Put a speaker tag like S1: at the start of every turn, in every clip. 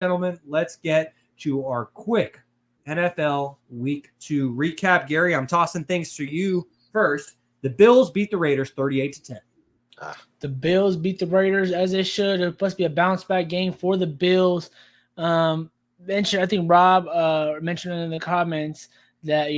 S1: gentlemen, let's get to our quick NFL Week 2 recap. Gary, I'm tossing things to you first. The Bills beat the Raiders 38-10.
S2: The Bills beat the Raiders as they should. It must be a bounce back game for the Bills. I think Rob mentioned in the comments that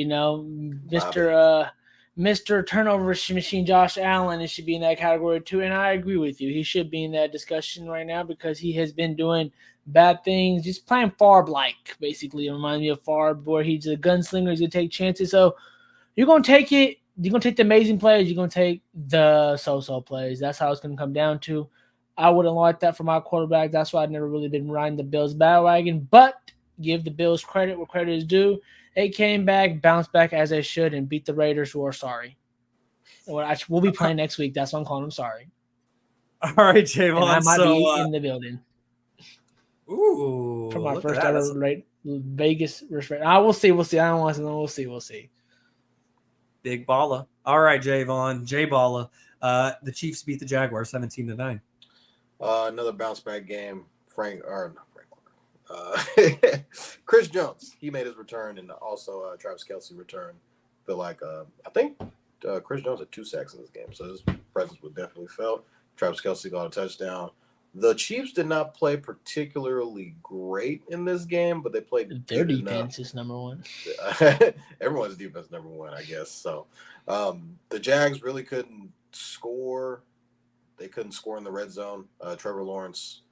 S2: Mr. Turnover Machine Josh Allen should be in that category too, and I agree with you. He should be in that discussion right now because he has been doing bad things, just playing Favre-like, basically. It reminds me of Favre, where he's a gunslinger, he's going to take chances. So you're going to take it. You're going to take the amazing plays. You're going to take the so-so plays. That's how it's going to come down to. I wouldn't like that for my quarterback. That's why I've never really been riding the Bills bandwagon. But give the Bills credit where credit is due. They came back, bounced back as they should, and beat the Raiders, who are sorry. We'll be playing next week. That's what I'm calling them sorry.
S1: All right, Jaevon.
S2: And I might be in the building.
S1: Ooh.
S2: For my first ever Vegas respect. We'll see. I don't want to know. We'll see.
S1: Big baller. All right, Jaevon. J-Balla. The Chiefs beat the Jaguars 17-9.
S3: Another bounce back game. Chris Jones. He made his return, and also Travis Kelce returned. Feel like I think Chris Jones had 2 sacks in this game, so his presence was definitely felt. Travis Kelce got a touchdown. The Chiefs did not play particularly great in this game, but they played.
S2: Their defense is number one.
S3: Everyone's defense is number one, I guess. So the Jags really couldn't score. They couldn't score in the red zone. Trevor Lawrence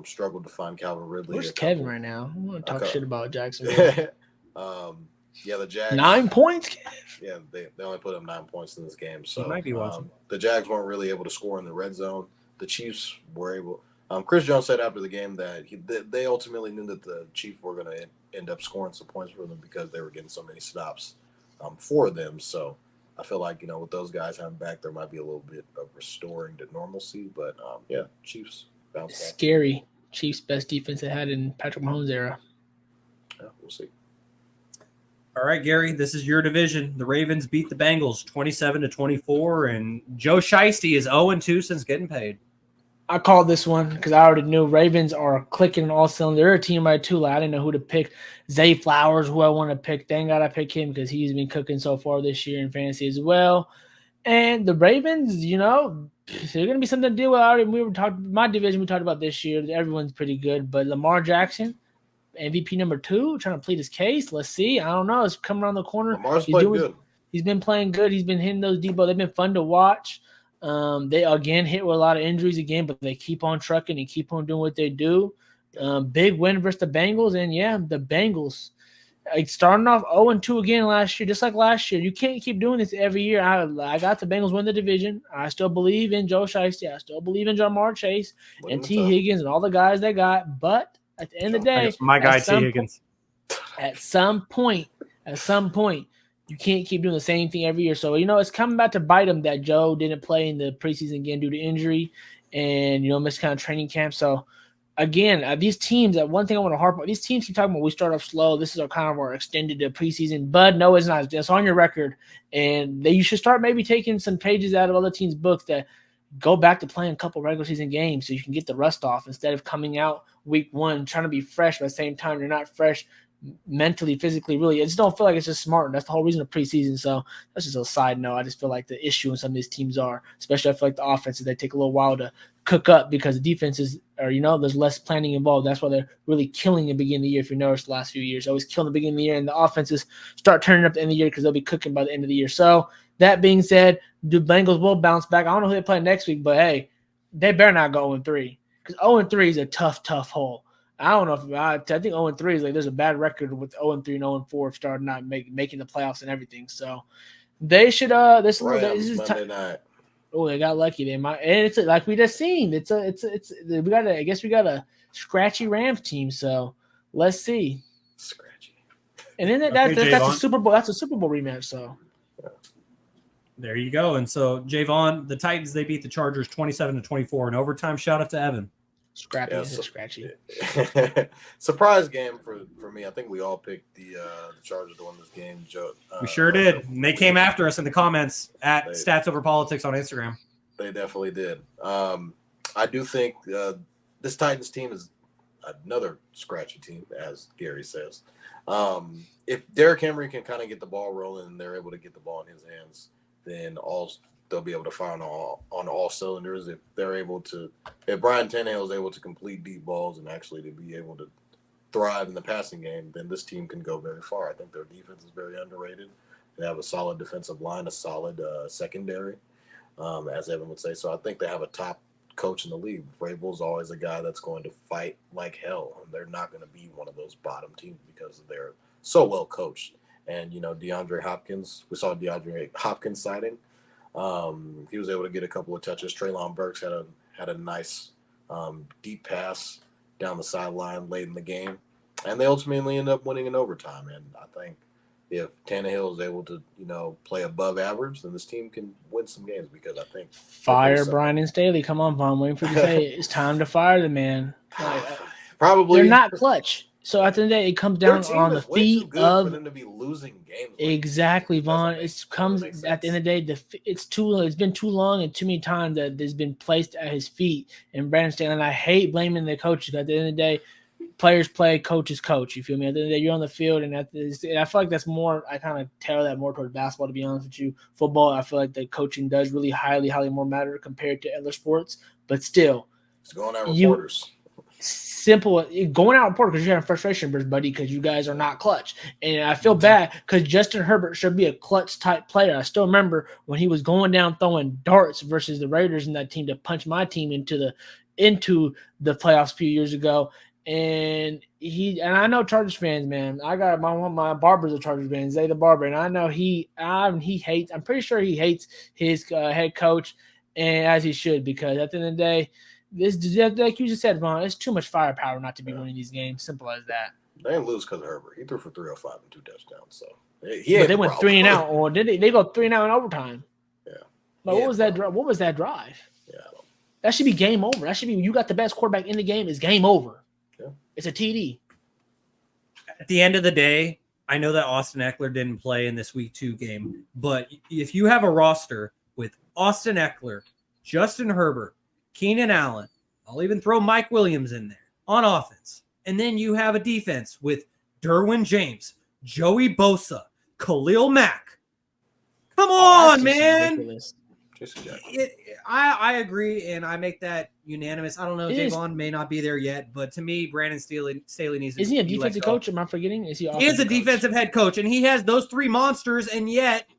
S3: struggled to find Calvin Ridley.
S2: Where's Kevin right now? I want to talk shit about Jacksonville.
S3: The Jags.
S2: 9 points, Kev?
S3: Yeah, they only put up 9 points in this game. So
S1: might be watching.
S3: The Jags weren't really able to score in the red zone. The Chiefs were able. Chris Jones said after the game that they ultimately knew that the Chiefs were going to end up scoring some points for them because they were getting so many stops for them. So I feel like, with those guys having back, there might be a little bit of restoring to normalcy. But, Chiefs bounce back.
S2: Scary. Chiefs' best defense they had in Patrick Mahomes' era.
S3: Yeah, we'll see.
S1: All right, Gary, this is your division. The Ravens beat the Bengals 27-24, and Joe Shiesty is 0-2 since getting paid.
S2: I called this one because I already knew Ravens are clicking on all cylinders. They're a team right too. I didn't know who to pick. Zay Flowers, who I want to pick. Thank God I picked him because he's been cooking so far this year in fantasy as well. And the Ravens, they're going to be something to deal with. My division we talked about this year. Everyone's pretty good, but Lamar Jackson, MVP number 2, trying to plead his case. Let's see. I don't know. It's coming around the corner.
S3: Lamar's played good.
S2: He's been playing good. He's been hitting those deep balls. They've been fun to watch. They again hit with a lot of injuries again, but they keep on trucking and keep on doing what they do. Big win versus the Bengals, and the Bengals starting off 0-2 again last year, just like last year. You can't keep doing this every year. I got the Bengals win the division. I still believe in Joe Shiesty. I still believe in Jamar Chase and T. Higgins and all the guys they got. But at the end of the day,
S1: my guy T. Higgins.
S2: At some point. You can't keep doing the same thing every year. So, it's coming back to bite him that Joe didn't play in the preseason again due to injury and, missed kind of training camp. So, again, these teams, one thing I want to harp on, these teams keep talking about we start off slow. This is our extended preseason. But no, it's not. It's on your record. And you should start maybe taking some pages out of other teams' books that go back to playing a couple regular season games so you can get the rust off instead of coming out week 1 trying to be fresh, but at the same time you're not fresh mentally, physically, really. I just don't feel like it's just smart. That's the whole reason of preseason. So that's just a side note. I just feel like the issue in some of these teams are, especially I feel like the offenses, they take a little while to cook up because the defenses are, there's less planning involved. That's why they're really killing at the beginning of the year. If you notice the last few years, always killing the beginning of the year, and the offenses start turning up at the end of the year because they'll be cooking by the end of the year. So that being said, the Bengals will bounce back. I don't know who they play next week, but hey, they better not go 0-3 because 0-3 is a tough hole. I don't know if I think 0-3 is like there's a bad record with 0-3 and 0-4 starting not making the playoffs and everything. So they should this is Monday night. Oh, they got lucky. They might, and it's like we just seen. We got a scratchy Rams team. So let's see.
S3: Scratchy.
S2: And then that's a Super Bowl. That's a Super Bowl rematch. So
S1: there you go. And so Jaevon, the Titans, they beat the Chargers 27-24 in overtime. Shout out to Evan.
S2: Scratchy.
S3: Surprise game for me. I think we all picked the Chargers to win this game.
S1: We sure did. And they came after us in the comments at Stats Over Politics on Instagram.
S3: They definitely did. I do think this Titans team is another scratchy team, as Garry says. If Derrick Henry can kind of get the ball rolling and they're able to get the ball in his hands, then they'll be able to fire on all cylinders. If Brian Tannehill is able to complete deep balls and actually to be able to thrive in the passing game, then this team can go very far. I think their defense is very underrated. They have a solid defensive line, a solid secondary, as Evan would say. So I think they have a top coach in the league. Vrabel's always a guy that's going to fight like hell, and they're not going to be one of those bottom teams because they're so well coached. And DeAndre Hopkins, we saw DeAndre Hopkins sighting. He was able to get a couple of touches. Treylon Burks had a nice deep pass down the sideline late in the game, and they ultimately end up winning in overtime. And I think if Tannehill is able to, play above average, then this team can win some games because I think
S2: fire Brian Staley. Come on, Vaughn. Waiting for you to say it's time to fire the man.
S3: Probably
S2: they're not clutch. So at the end of the day, it comes down on the feet of
S3: for them to be losing games.
S2: Exactly, Vaughn. It comes at the end of the day. It's been too long and too many times that there's been placed at his feet. And Brandon Staley, and I hate blaming the coaches. At the end of the day, players play, coaches coach. You feel me? At the end of the day, you're on the field, and I feel like that's more. I kind of tailor that more towards basketball. To be honest with you, football, I feel like the coaching does really highly more matter compared to other sports. But still,
S3: it's going at reporters.
S2: Simple going out report because you're having frustration, buddy, because you guys are not clutch. And I feel bad because Justin Herbert should be a clutch type player. I still remember when he was going down throwing darts versus the Raiders in that team to punch my team into the playoffs a few years ago. And I know Chargers fans, man. I got my barber's a Chargers fan, Zay the barber, and I know he hates. I'm pretty sure he hates his head coach, and as he should, because at the end of the day, this, like you just said, Vaughn, it's too much firepower not to be winning these games. Simple as that.
S3: They didn't lose because of Herbert. He threw for 305 and 2 touchdowns. So
S2: they went 3-and-out, or did they? They go 3-and-out in overtime.
S3: Yeah.
S2: But what was that? What was that drive?
S3: Yeah.
S2: That should be game over. That should be you got the best quarterback in the game. It's game over.
S3: Yeah.
S2: It's a TD.
S1: At the end of the day, I know that Austin Eckler didn't play in this Week 2 game, but if you have a roster with Austin Eckler, Justin Herbert, Keenan Allen, I'll even throw Mike Williams in there on offense. And then you have a defense with Derwin James, Joey Bosa, Khalil Mack. Come on, man. I agree, and I make that unanimous. I don't know. Jaevon may not be there yet, but to me, Brandon Staley needs to.
S2: Isn't he a defensive coach? Am I forgetting? Is he?
S1: He is a defensive head coach, and he has those three monsters, and yet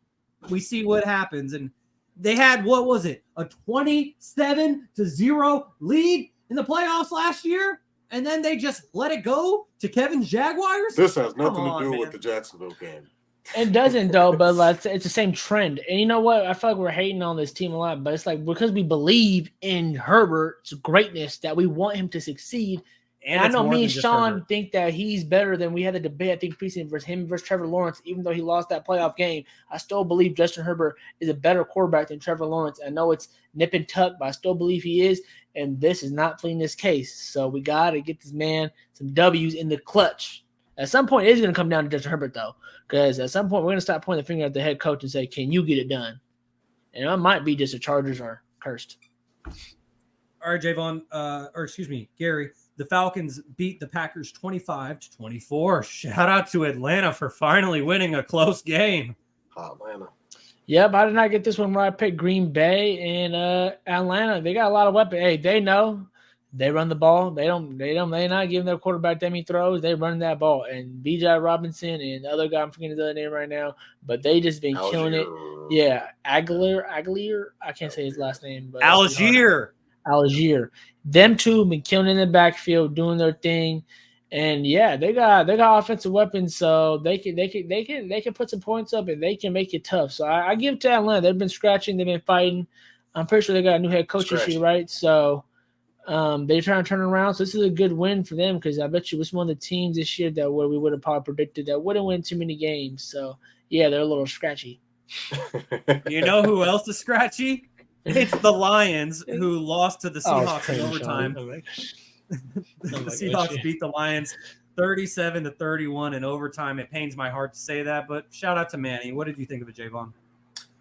S1: we see what happens. And they had, what was it, a 27-0 lead in the playoffs last year, and then they just let it go to Kevin's Jaguars?
S3: This has nothing to do with the Jacksonville game.
S2: It doesn't, though, but it's the same trend. And you know what? I feel like we're hating on this team a lot, but it's like because we believe in Herbert's greatness that we want him to succeed. And I know me and Shaun think that he's better than we had the debate, I think, preseason versus Trevor Lawrence, even though he lost that playoff game. I still believe Justin Herbert is a better quarterback than Trevor Lawrence. I know it's nip and tuck, but I still believe he is, and this is not pleading this case. So we got to get this man some W's in the clutch. At some point, it is going to come down to Justin Herbert, though, because at some point, we're going to stop pointing the finger at the head coach and say, can you get it done? And it might be just the Chargers are cursed.
S1: All right, Jaevon, Garry. The Falcons beat the Packers 25-24. Shout out to Atlanta for finally winning a close game.
S3: Atlanta.
S2: Yep, I did not get this one where I picked Green Bay and Atlanta. They got a lot of weapons. Hey, they know they run the ball. They're not giving their quarterback that many throws. They run that ball. And B.J. Robinson and the other guy, I'm forgetting his other name right now, but they just been killing it. Yeah, Aguilar. I can't say his last name, but Algier. Them two been killing in the backfield, doing their thing, and yeah, they got offensive weapons, so they can put some points up and they can make it tough. So I give it to Atlanta. They've been scratching, they've been fighting. I'm pretty sure they got a new head coach this year, right? So they're trying to turn around. So this is a good win for them because I bet you it's one of the teams this year that where we would have probably predicted that wouldn't win too many games. So yeah, they're a little scratchy.
S1: You know who else is scratchy? It's the Lions who lost to the Seahawks in overtime. The Seahawks beat the Lions 37-31 in overtime. It pains my heart to say that, but shout out to Manny. What did you think of it, Jaevon?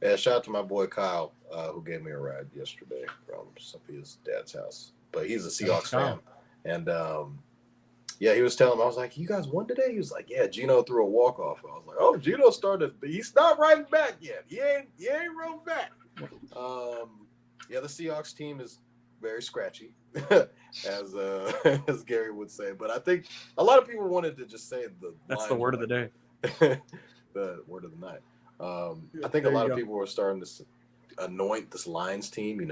S3: Yeah, shout out to my boy Kyle, who gave me a ride yesterday from Sophia's dad's house. But he's a Seahawks fan. And Yeah, he was telling me, I was like, you guys won today? He was like, yeah, Gino threw a walk-off. I was like, oh, Gino started. He's not writing back yet. He ain't wrote back. Yeah, the Seahawks team is very scratchy, as as Garry would say. But I think a lot of people wanted to just say
S1: That's the word of the day.
S3: The word of the night. I think a lot of people were starting to anoint this Lions team.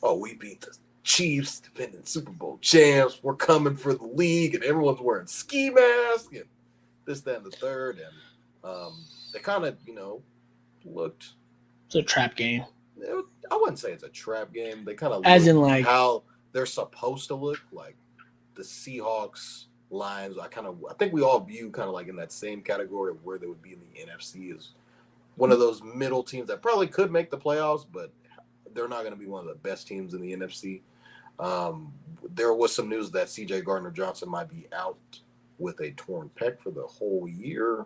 S3: Oh, we beat the Chiefs, defending Super Bowl champs. We're coming for the league, and everyone's wearing ski masks and this, that, and the third. And they kind of, looked.
S2: It's a trap game.
S3: I wouldn't say it's a trap game. They kind of
S2: as in like
S3: how they're supposed to look, like the Seahawks, Lions. I think we all view kind of like in that same category of where they would be in the NFC is one of those middle teams that probably could make the playoffs, but they're not going to be one of the best teams in the NFC. There was some news that C.J. Gardner-Johnson might be out with a torn pec for the whole year.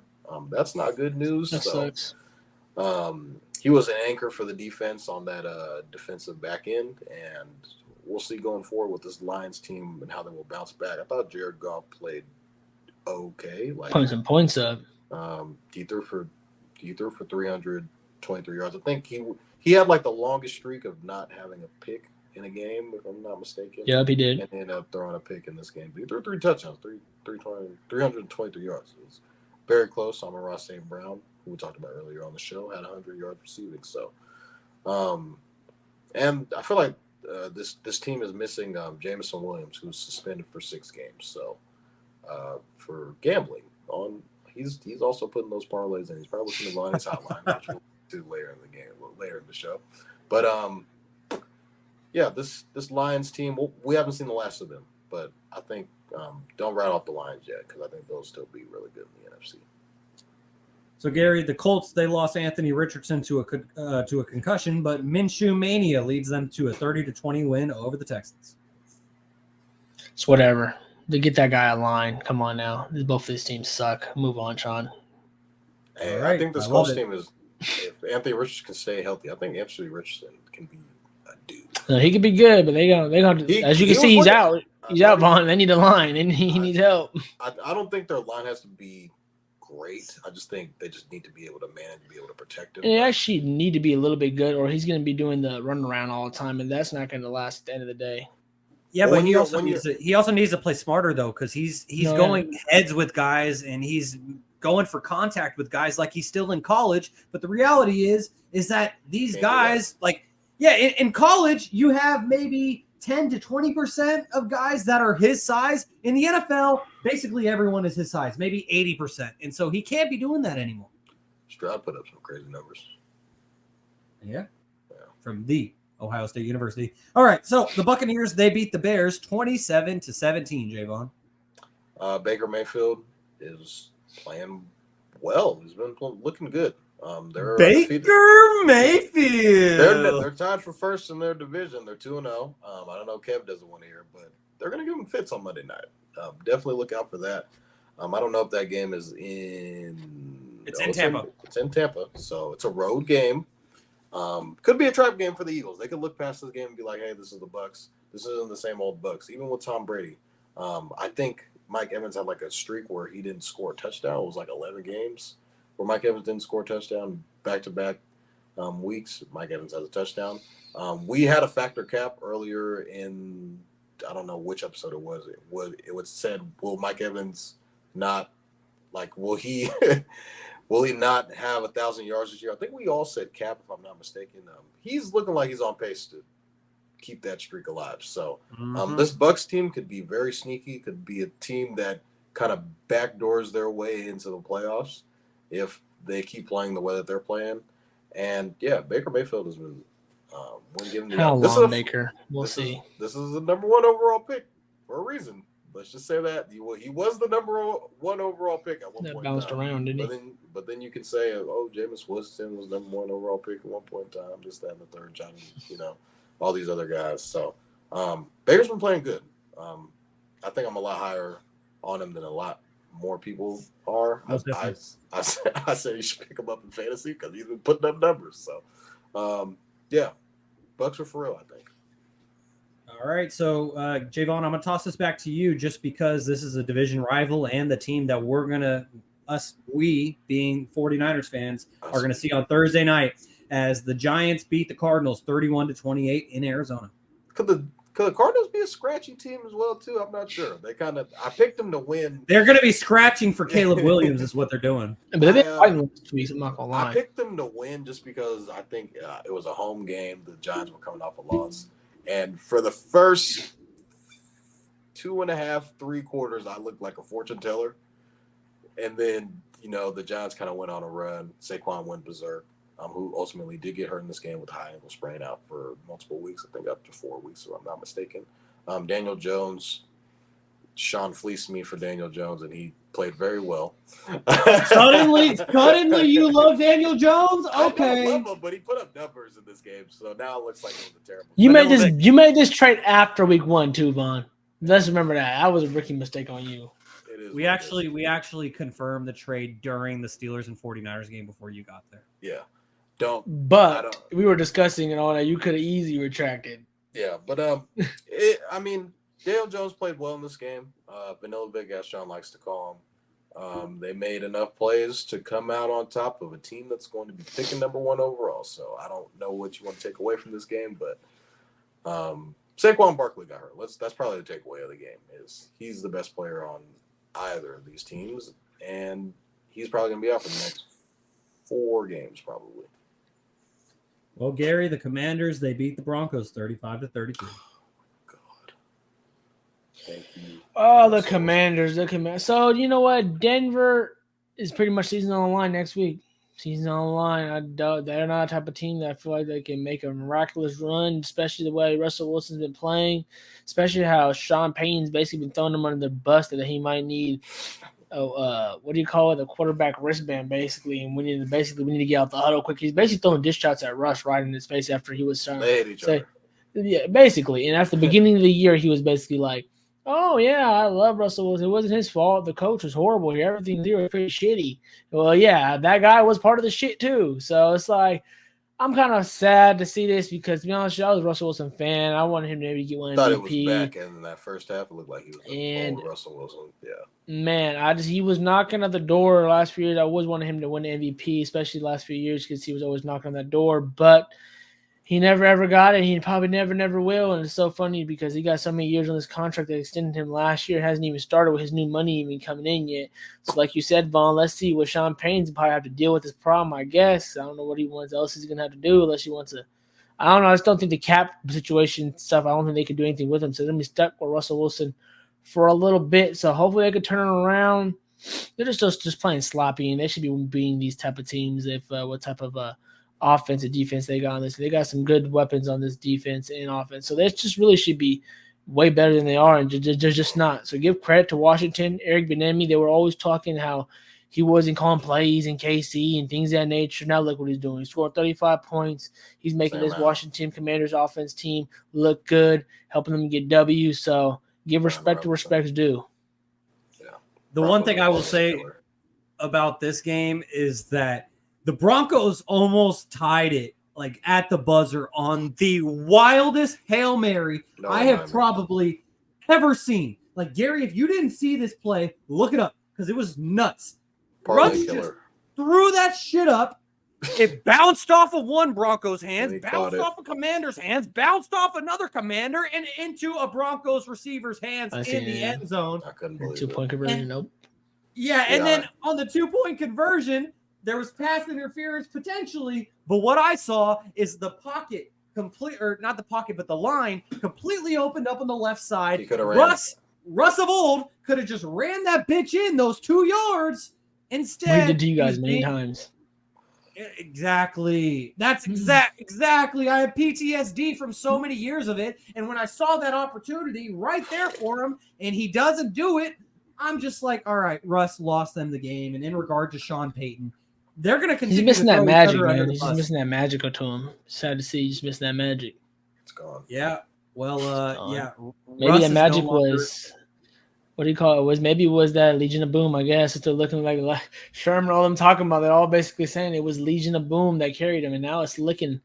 S3: That's not good news.
S2: That sucks.
S3: He was an anchor for the defense on that defensive back end, and we'll see going forward with this Lions team and how they will bounce back. I thought Jared Goff played okay.
S2: Putting some points up.
S3: He threw for 323 yards. I think he had like the longest streak of not having a pick in a game, if I'm not mistaken.
S2: Yep, he did.
S3: And ended up throwing a pick in this game. But he threw 3 touchdowns, 323 yards. It was very close. Amon-Ra St. Brown, who we talked about earlier on the show, had 100 yards receiving. So, and I feel like this team is missing Jameson Williams, who's suspended for 6 games. So, for gambling he's also putting those parlays in. He's probably looking at Lions hotline, which we'll do later in the show. But yeah, this Lions team, we haven't seen the last of them, but I think don't write off the Lions yet because I think they'll still be really good in the NFC.
S1: So Garry, the Colts, they lost Anthony Richardson to a concussion, but Minshew mania leads them to a 30-20 win over the Texans.
S2: It's whatever. To get that guy a line. Come on now. Both of these teams suck. Move on, Shaun.
S3: Hey,
S1: right.
S3: I think this Colts team is, if Anthony Richardson can stay healthy, I think Anthony Richardson can be a dude.
S2: No, he could be good, but they gonna as you can see, he's out. He's out, Vaughn. They need a line, and he needs help.
S3: I don't think their line has to be great. I just think they just need to be able to manage, be able to protect him.
S2: And they actually need to be a little bit good, or he's going to be doing the run around all the time, and that's not going to last at the end of the day.
S1: Yeah, but he also needs to play smarter though, because he's going heads with guys and he's going for contact with guys like he's still in college. But the reality is that these guys, in college, you have maybe 10 to 20% of guys that are his size. In the NFL, basically everyone is his size, maybe 80%. And so he can't be doing that anymore.
S3: Stroud put up some crazy numbers.
S1: Yeah. From the Ohio State University. All right, so the Buccaneers, they beat the Bears 27-17, Jaevon.
S3: Baker Mayfield is playing well. He's been looking good. They're
S1: Baker Mayfield.
S3: They're tied for first in their division. They're 2-0. I don't know. Kev doesn't want to hear, but they're going to give them fits on Monday night. Definitely look out for that. I don't know if that game is in.
S1: It's in Tampa.
S3: It's in Tampa, so it's a road game. Could be a trap game for the Eagles. They could look past this game and be like, "Hey, this is the Bucs. This isn't the same old Bucs." Even with Tom Brady, I think Mike Evans had like a streak where he didn't score a touchdown. It was like 11 games where Mike Evans didn't score a touchdown back-to-back weeks. Mike Evans has a touchdown. We had a factor cap earlier in, I don't know which episode it was. It was said, will Mike Evans not, will he will he not have 1,000 yards this year? I think we all said cap, if I'm not mistaken. He's looking like he's on pace to keep that streak alive. So this Bucs team could be very sneaky, could be a team that kind of backdoors their way into the playoffs if they keep playing the way that they're playing. And, yeah, Baker Mayfield has been
S2: how long, Baker? We'll see.
S3: This is the number 1 overall pick for a reason. Let's just say that. He was the number 1 overall pick at one point. That
S2: bounced around, didn't
S3: he? But then you can say, Jameis Winston was number 1 overall pick at one point in time, this, that, and the third, Johnny, all these other guys. So Baker's been playing good. I think I'm a lot higher on him than a lot more people are. I said you should pick him up in fantasy because he's been putting up numbers. So, yeah, Bucs are for real, I think.
S1: All right, so Jaevon, I'm gonna toss this back to you just because this is a division rival and the team that we being 49ers fans are gonna see on Thursday night as the Giants beat the Cardinals 31-28 in Arizona.
S3: Could the Cardinals be a scratchy team as well too? I'm not sure. I picked them to win.
S1: They're gonna be scratching for Caleb Williams, is what they're doing.
S2: But they've been fighting this week, I'm not gonna lie.
S3: I picked them to win just because I think it was a home game. The Giants were coming off a loss, and for the first 2.5, 3 quarters, I looked like a fortune teller, and then the Giants kind of went on a run. Saquon went berserk. Who ultimately did get hurt in this game with a high ankle sprain out for multiple weeks, I think up to 4 weeks, if I'm not mistaken. Daniel Jones, Shaun fleeced me for Daniel Jones, and he played very well.
S1: Suddenly you love Daniel Jones? Okay.
S3: I love him, but he put up numbers in this game, so now it looks like it was a terrible.
S2: You made this trade after week 1 too, Vaughn. Let's remember that. That was a rookie mistake on you.
S1: We actually confirmed the trade during the Steelers and 49ers game before you got there.
S3: Yeah.
S2: We were discussing and all that. You could have easily retracted.
S3: Yeah, but Daniel Jones played well in this game. Vanilla Big, as Shaun likes to call him. They made enough plays to come out on top of a team that's going to be picking number 1 overall. So I don't know what you want to take away from this game, but Saquon Barkley got hurt. That's probably the takeaway of the game. Is he's the best player on either of these teams, and he's probably going to be out for the next 4 games probably.
S1: Well, Garry, the Commanders, they beat the Broncos 35-32.
S3: God. Thank you.
S2: Oh, the Commanders. So, you know what? Denver is pretty much season on the line next week. Season on the line. They're not a type of team that I feel like they can make a miraculous run, especially the way Russell Wilson's been playing, especially how Sean Payton's basically been throwing them under the bus that he might need. What do you call it? The quarterback wristband, basically. And we need to get out the huddle quick. He's basically throwing dish shots at Russ right in his face after he was trying
S3: to hate each other.
S2: Yeah, basically. And at the beginning of the year, he was basically like, "Oh yeah, I love Russell Wilson. It wasn't his fault. The coach was horrible here. Everything here was pretty shitty." Well, yeah, that guy was part of the shit too. So it's like, I'm kind of sad to see this because, to be honest, I was a Russell Wilson fan. I wanted him to maybe get one MVP.
S3: I thought it was back in that first half. It looked like he was old Russell Wilson. Yeah.
S2: Man, he was knocking at the door last few years. I always wanted him to win the MVP, especially the last few years because he was always knocking on that door. But he never ever got it. He probably never will. And it's so funny because he got so many years on this contract that extended him last year. Hasn't even started with his new money even coming in yet. So like you said, Vaughn, let's see what Sean Payton's probably have to deal with this problem, I guess. I don't know what else he's going to have to do unless he wants to. I don't know. I just don't think the cap situation stuff, I don't think they could do anything with him. So they're going to be stuck with Russell Wilson for a little bit. So hopefully they could turn it around. They're just playing sloppy, and they should be beating these type of teams if what type of offense and defense they got on this. They got some good weapons on this defense and offense. So they just really should be way better than they are, and they're just not. So give credit to Washington. Eric Bieniemy, they were always talking how he wasn't calling plays in KC and things of that nature. Now look what he's doing. He scored 35 points. He's making this Washington Commanders offense team look good, helping them get W. So give respect to respect's due.
S3: Yeah.
S1: The one thing I will say about this game is that the Broncos almost tied it like at the buzzer on the wildest Hail Mary I have probably ever seen. Like, Garry, if you didn't see this play, look it up because it was nuts. Russ just threw that shit up. It bounced off of one Broncos' hands, bounced off a Commander's hands, bounced off another Commander, and into a Broncos receiver's hands in the end zone.
S3: I couldn't believe
S2: 2-point conversion, nope.
S1: Yeah, and then on the 2-point conversion, there was pass interference potentially, but what I saw is the pocket not the pocket, but the line completely opened up on the left side.
S3: He could have ran.
S1: Russ of old could have just ran that bitch in those 2 yards. Instead,
S2: we did to you guys many times.
S1: Exactly. That's exactly. I have PTSD from so many years of it, and when I saw that opportunity right there for him, and he doesn't do it, I'm just like, all right, Russ lost them the game. And in regard to Sean Payton, they're going to continue.
S2: He's missing that magic, man. He's just missing that magic to him. Sad to see. He's missing that magic.
S3: It's gone.
S1: Yeah. Well, yeah.
S2: Maybe
S1: Russ
S2: that magic was. What do you call it? Maybe it was that Legion of Boom, I guess. If they're looking like Sherman, all them talking about, they're all basically saying it was Legion of Boom that carried him, and now it's looking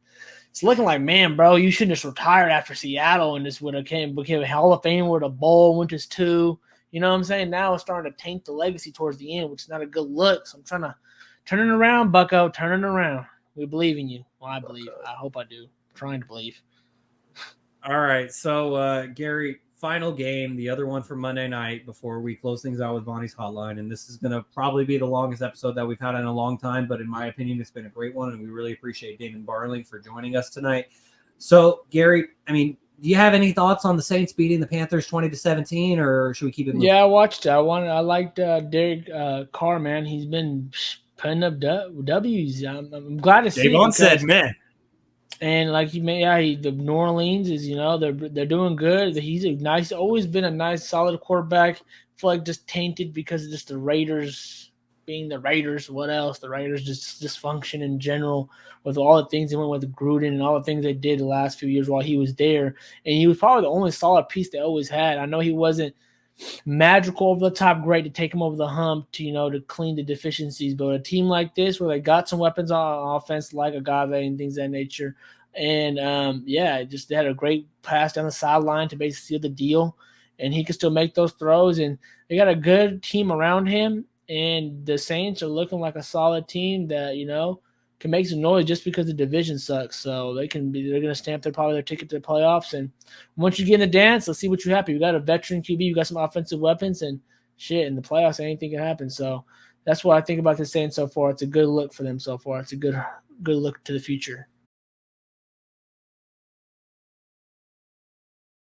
S2: it's looking like, man, bro, you shouldn't just retired after Seattle and just would have became a Hall of Fame with a bowl, went to 2. You know what I'm saying? Now it's starting to taint the legacy towards the end, which is not a good look. So I'm trying to turn it around, Bucko. Turn it around. We believe in you. Well, I believe. I hope I do. I'm trying to believe.
S1: All right. So, Gary, final game, the other one for Monday night before we close things out with Vonnie's Hotline. And this is going to probably be the longest episode that we've had in a long time. But in my opinion, it's been a great one. And we really appreciate Damon Barling for joining us tonight. So, Gary, I mean, do you have any thoughts on the Saints beating the Panthers 20-17, or should we keep it moving?
S2: Yeah, I watched it. I liked Derek Carr, man. He's been putting up W's. I'm glad to see it.
S1: Jaevon said, man.
S2: And like the New Orleans is, they're doing good. He's always been a nice, solid quarterback. I feel like just tainted because of just the Raiders being the Raiders. What else? The Raiders just dysfunction in general with all the things they went with Gruden and all the things they did the last few years while he was there. And he was probably the only solid piece they always had. I know he wasn't magical over the top great to take him over the hump to clean the deficiencies, but a team like this where they got some weapons on offense like Agave and things of that nature, and just they had a great pass down the sideline to basically seal the deal, and he could still make those throws, and they got a good team around him, and the Saints are looking like a solid team that can make some noise just because the division sucks. So they're going to stamp their ticket to the playoffs. And once you get in the dance, let's see what you happy. You got a veteran QB, you got some offensive weapons, and shit, in the playoffs, anything can happen. So that's what I think about the Saints so far. It's a good look for them so far. It's a good look to the future.